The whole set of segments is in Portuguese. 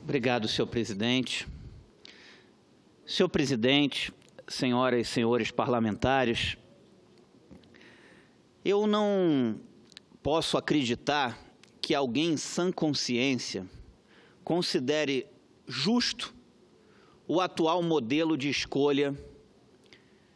Obrigado, senhor presidente. Senhor presidente, senhoras e senhores parlamentares, eu não posso acreditar que alguém em sã consciência considere justo o atual modelo de escolha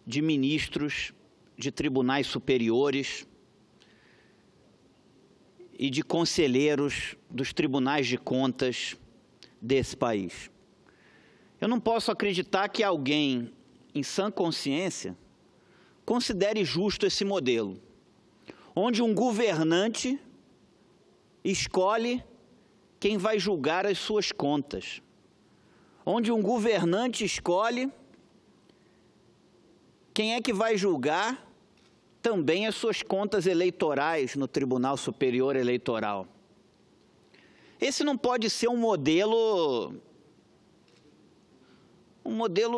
de ministros de tribunais superiores e de conselheiros dos tribunais de contas desse país. Eu não posso acreditar que alguém em sã consciência considere justo esse modelo, onde um governante escolhe quem vai julgar as suas contas, onde um governante escolhe quem é que vai julgar também as suas contas eleitorais no Tribunal Superior Eleitoral. Esse não pode ser um modelo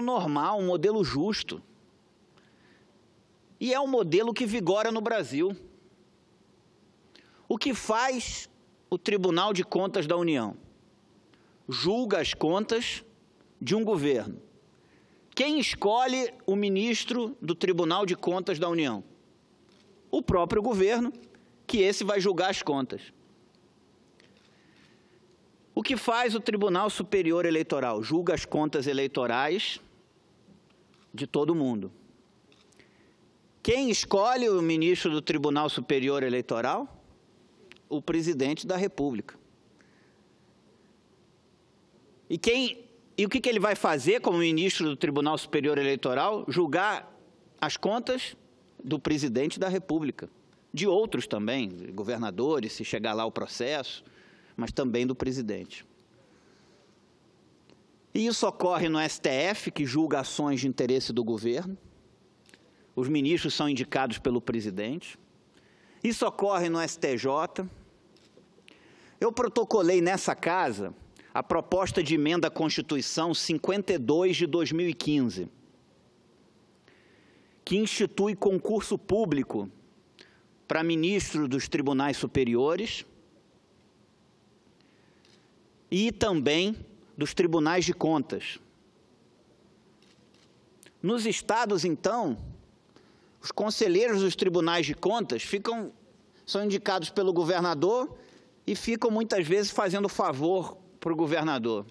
normal, um modelo justo. E é um modelo que vigora no Brasil. O que faz o Tribunal de Contas da União? Julga as contas de um governo. Quem escolhe o ministro do Tribunal de Contas da União? O próprio governo, que esse vai julgar as contas. O que faz o Tribunal Superior Eleitoral? Julga as contas eleitorais de todo mundo. Quem escolhe o ministro do Tribunal Superior Eleitoral? O presidente da República. E o que ele vai fazer como ministro do Tribunal Superior Eleitoral? Julgar as contas do presidente da República. De outros também, governadores, se chegar lá o processo, mas também do presidente. E isso ocorre no STF, que julga ações de interesse do governo. Os ministros são indicados pelo presidente. Isso ocorre no STJ. Eu protocolei nessa casa a proposta de emenda à Constituição 52 de 2015, que institui concurso público para ministro dos tribunais superiores e também dos tribunais de contas. Nos estados, então, os conselheiros dos tribunais de contas são indicados pelo governador e ficam muitas vezes fazendo favor para o governador.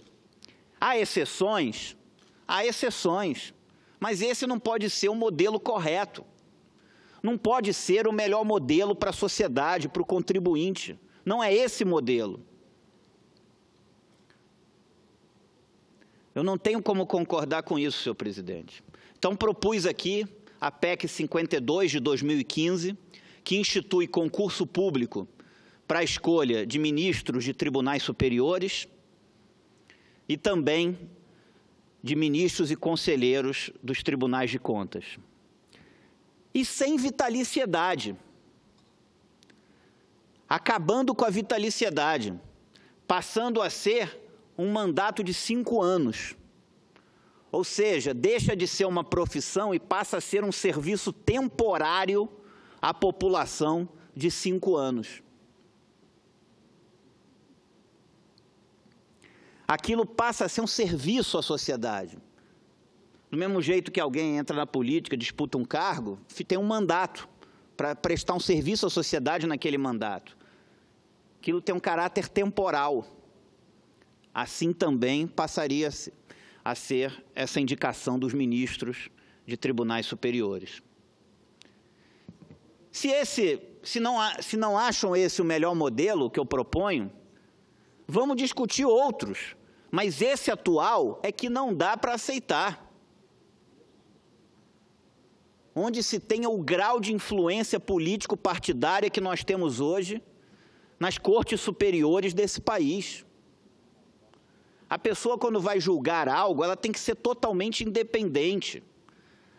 Há exceções, mas esse não pode ser o modelo correto. Não pode ser o melhor modelo para a sociedade, para o contribuinte. Não é esse modelo. Eu não tenho como concordar com isso, senhor presidente. Então, propus aqui a PEC 52 de 2015, que institui concurso público para a escolha de ministros de tribunais superiores e também de ministros e conselheiros dos tribunais de contas. E sem vitaliciedade. Acabando com a vitaliciedade, passando a ser um mandato de 5 anos. Ou seja, deixa de ser uma profissão e passa a ser um serviço temporário à população de 5 anos. Aquilo passa a ser um serviço à sociedade. Do mesmo jeito que alguém entra na política, disputa um cargo, tem um mandato para prestar um serviço à sociedade naquele mandato. Aquilo tem um caráter temporal. Assim também passaria a ser essa indicação dos ministros de tribunais superiores. Se não acham esse o melhor modelo que eu proponho, vamos discutir outros, mas esse atual é que não dá para aceitar. Onde se tenha o grau de influência político-partidária que nós temos hoje nas cortes superiores desse país. A pessoa, quando vai julgar algo, ela tem que ser totalmente independente.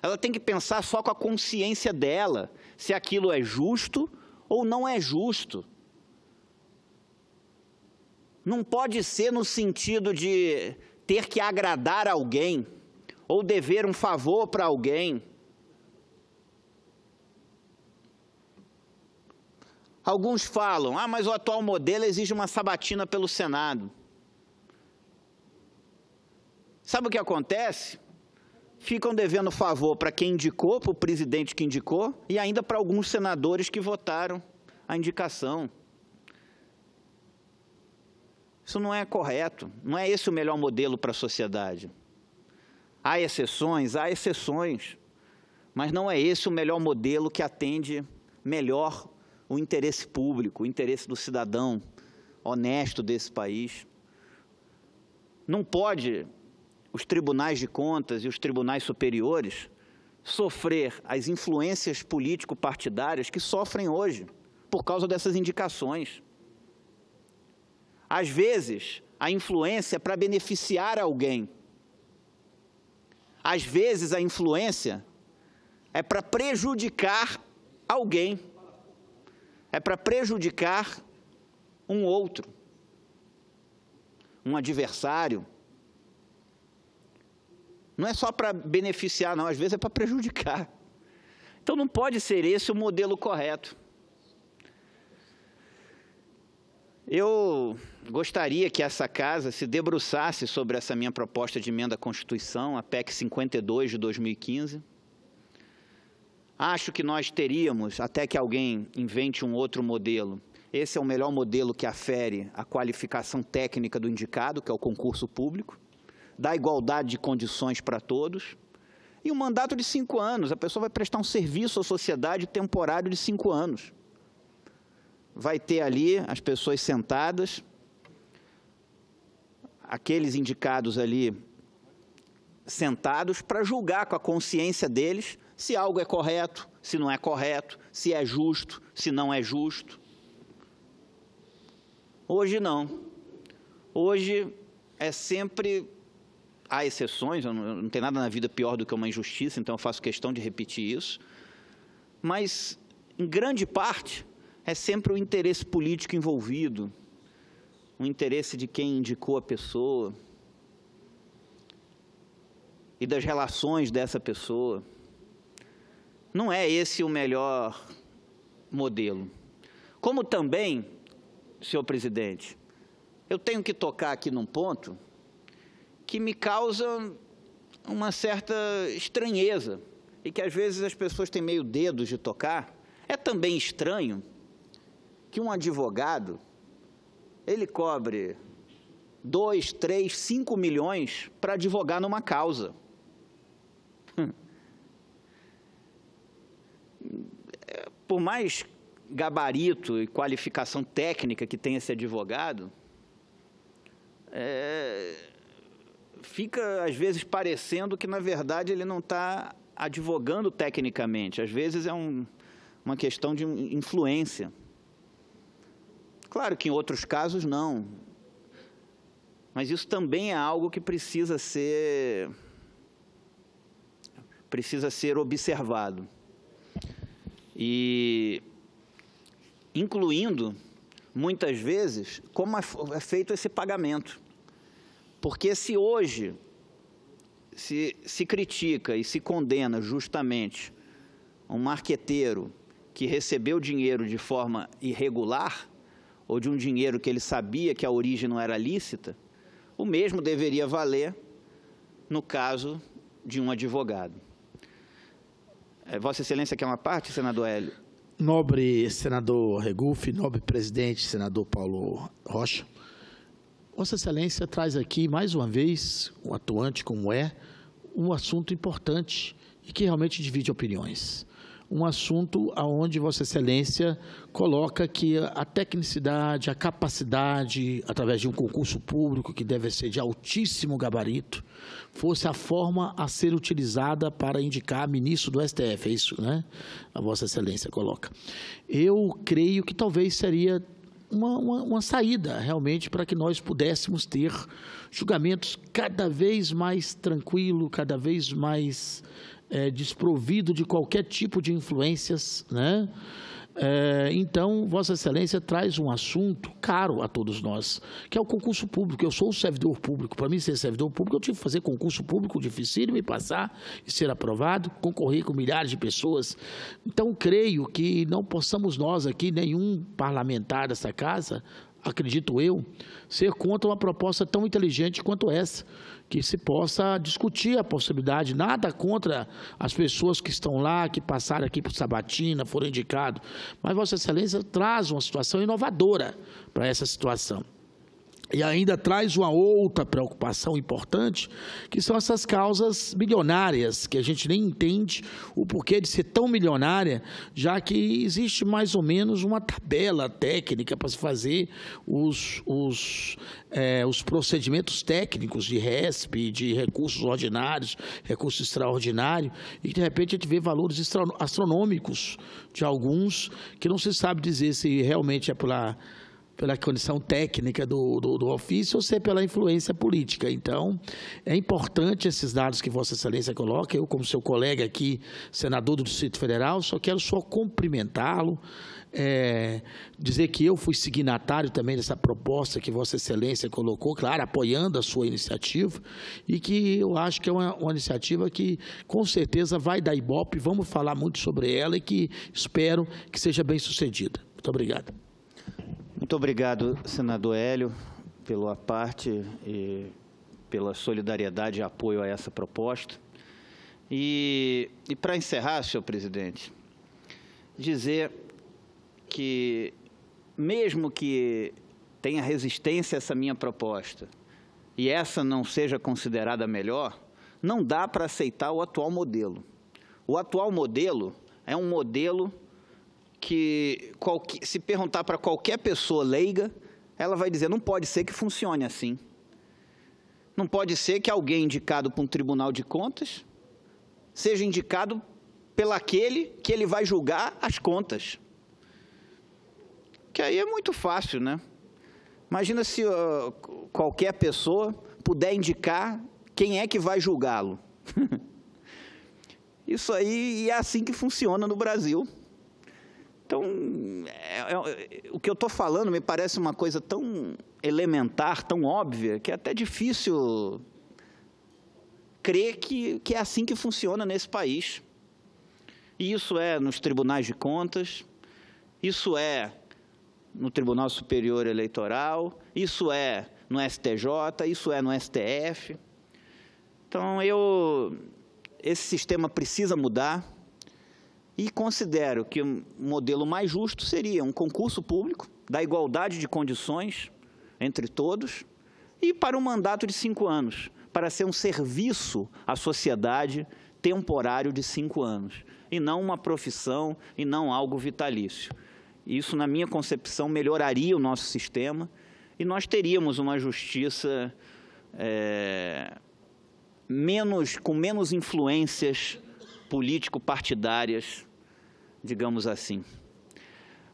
Ela tem que pensar só com a consciência dela, se aquilo é justo ou não é justo. Não pode ser no sentido de ter que agradar alguém ou dever um favor para alguém. Alguns falam, mas o atual modelo exige uma sabatina pelo Senado. Sabe o que acontece? Ficam devendo favor para quem indicou, para o presidente que indicou, e ainda para alguns senadores que votaram a indicação. Isso não é correto, não é esse o melhor modelo para a sociedade. Há exceções, mas não é esse o melhor modelo que atende melhor o interesse público, o interesse do cidadão honesto desse país. Não pode os tribunais de contas e os tribunais superiores sofrer as influências político-partidárias que sofrem hoje por causa dessas indicações. Às vezes, a influência é para beneficiar alguém. Às vezes, a influência é para prejudicar alguém. É para prejudicar um outro, um adversário. Não é só para beneficiar, não. Às vezes é para prejudicar. Então, não pode ser esse o modelo correto. Eu gostaria que essa casa se debruçasse sobre essa minha proposta de emenda à Constituição, a PEC 52 de 2015. Acho que nós teríamos, até que alguém invente um outro modelo, esse é o melhor modelo que afere a qualificação técnica do indicado, que é o concurso público, dá igualdade de condições para todos, e um mandato de 5 anos, a pessoa vai prestar um serviço à sociedade temporário de 5 anos. Vai ter ali as pessoas sentadas, aqueles indicados ali sentados para julgar com a consciência deles se algo é correto, se não é correto, se é justo, se não é justo. Hoje não. Hoje é sempre... Há exceções, não tem nada na vida pior do que uma injustiça, então eu faço questão de repetir isso. Mas, em grande parte, é sempre o interesse político envolvido, o interesse de quem indicou a pessoa e das relações dessa pessoa. Não é esse o melhor modelo. Como também, senhor presidente, eu tenho que tocar aqui num ponto que me causa uma certa estranheza e que às vezes as pessoas têm meio dedos de tocar. É também estranho que um advogado, ele cobre 2, 3, 5 milhões para advogar numa causa. Por mais gabarito e qualificação técnica que tenha esse advogado, fica, às vezes, parecendo que, na verdade, ele não está advogando tecnicamente. Às vezes é uma questão de influência. Claro que em outros casos não. Mas isso também é algo que precisa ser observado. E incluindo, muitas vezes, como é feito esse pagamento. Porque se hoje se critica e se condena justamente um marqueteiro que recebeu dinheiro de forma irregular, ou de um dinheiro que ele sabia que a origem não era lícita, o mesmo deveria valer no caso de um advogado. Vossa Excelência quer uma parte, senador Hélio? Nobre senador Regufe, nobre presidente, senador Paulo Rocha, Vossa Excelência traz aqui, mais uma vez, um atuante como um assunto importante e que realmente divide opiniões. Um assunto onde Vossa Excelência coloca que a tecnicidade, a capacidade, através de um concurso público que deve ser de altíssimo gabarito, fosse a forma a ser utilizada para indicar ministro do STF, é isso, né? A Vossa Excelência coloca. Eu creio que talvez seria uma saída, realmente, para que nós pudéssemos ter julgamentos cada vez mais tranquilos, cada vez mais desprovido de qualquer tipo de influências, né? Então, Vossa Excelência traz um assunto caro a todos nós, que é o concurso público. Eu sou servidor público. Para mim, ser servidor público, eu tive que fazer concurso público dificílimo e passar e ser aprovado, concorrer com milhares de pessoas. Então, creio que não possamos nós aqui, nenhum parlamentar dessa casa, acredito eu, ser contra uma proposta tão inteligente quanto essa, que se possa discutir a possibilidade, nada contra as pessoas que estão lá, que passaram aqui por sabatina, foram indicados, mas Vossa Excelência traz uma situação inovadora para essa situação. E ainda traz uma outra preocupação importante, que são essas causas milionárias, que a gente nem entende o porquê de ser tão milionária, já que existe mais ou menos uma tabela técnica para se fazer os procedimentos técnicos de RESP, de recursos ordinários, recursos extraordinários, e de repente a gente vê valores astronômicos de alguns, que não se sabe dizer se realmente é pela condição técnica do ofício ou se é pela influência política. Então, é importante esses dados que Vossa Excelência coloca. Eu, como seu colega aqui, senador do Distrito Federal, só quero cumprimentá-lo, dizer que eu fui signatário também dessa proposta que Vossa Excelência colocou, claro, apoiando a sua iniciativa, e que eu acho que é uma iniciativa que, com certeza, vai dar ibope, vamos falar muito sobre ela e que espero que seja bem sucedida. Muito obrigado. Muito obrigado, senador Hélio, pela parte e pela solidariedade e apoio a essa proposta. E para encerrar, senhor presidente, dizer que, mesmo que tenha resistência a essa minha proposta e essa não seja considerada melhor, não dá para aceitar o atual modelo. O atual modelo é um modelo que, se perguntar para qualquer pessoa leiga, ela vai dizer, não pode ser que funcione assim. Não pode ser que alguém indicado por um tribunal de contas seja indicado pelaquele que ele vai julgar as contas. Que aí é muito fácil, né? Imagina se qualquer pessoa puder indicar quem é que vai julgá-lo. Isso aí é assim que funciona no Brasil. Então, o que eu estou falando me parece uma coisa tão elementar, tão óbvia, que é até difícil crer que é assim que funciona nesse país. E isso é nos tribunais de contas, isso é no Tribunal Superior Eleitoral, isso é no STJ, isso é no STF. Então, esse sistema precisa mudar. E considero que o modelo mais justo seria um concurso público, da igualdade de condições entre todos, e para um mandato de 5 anos, para ser um serviço à sociedade temporário de 5 anos, e não uma profissão, e não algo vitalício. Isso, na minha concepção, melhoraria o nosso sistema, e nós teríamos uma justiça com menos influências político-partidárias, digamos assim.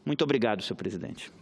Muito obrigado, senhor presidente.